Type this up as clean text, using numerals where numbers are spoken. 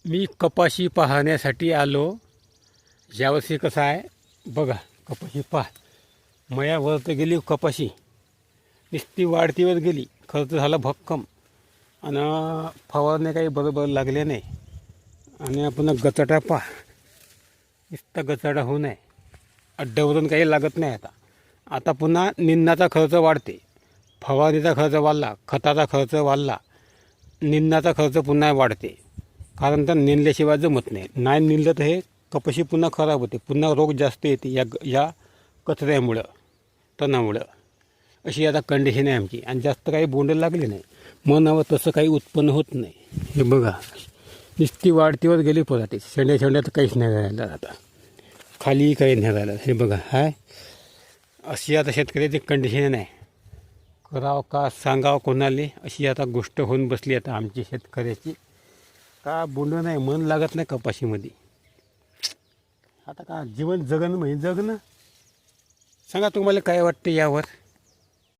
मी कपाशी पाहण्यासाठी आलो. यावर्षी कसं आहे बघा, कपाशी पहा. मयावर तर गेली कपाशी, नुसती वाढतीवर गेली. खर्च झाला भक्कम आणि फवारणे काही बरोबर लागले नाही. आणि आपण गचाटा पहा, नुसता गचाटा होऊ नये. अड्ड्यावरून काही लागत नाही. आता पुन्हा निंदाचा खर्च वाढते, फवारणीचा खर्च वाढला, खताचा खर्च वाढला, निंदाचा खर्च पुन्हा वाढते. कारण तर निंदल्याशिवाय जमत नाही. नाही निंदलं तर हे कपाशी पुन्हा खराब होते, पुन्हा रोग जास्त येते या कचऱ्यामुळं, तणामुळं. अशी आता कंडिशन आहे आमची. आणि जास्त काही बोंड लागले नाही, मनावं तसं काही उत्पन्न होत नाही. हे बघा, नुसती वाढतीवर गेली पराठी. शेंड्या तर काहीच नाही राहिलं आता, खाली काही नाही राहिलं. हे बघा, हाय अशी आता शेतकऱ्याची कंडिशन आहे. करावं का सांगावं कोणाले, अशी आता गोष्ट होऊन बसली आता आमची शेतकऱ्याची. का बोंड नाही, मन लागत नाही कपाशीमध्ये. आता का जीवन जगन म्हणजे जगणं. सांगा तुम्हाला काय वाटतं यावर.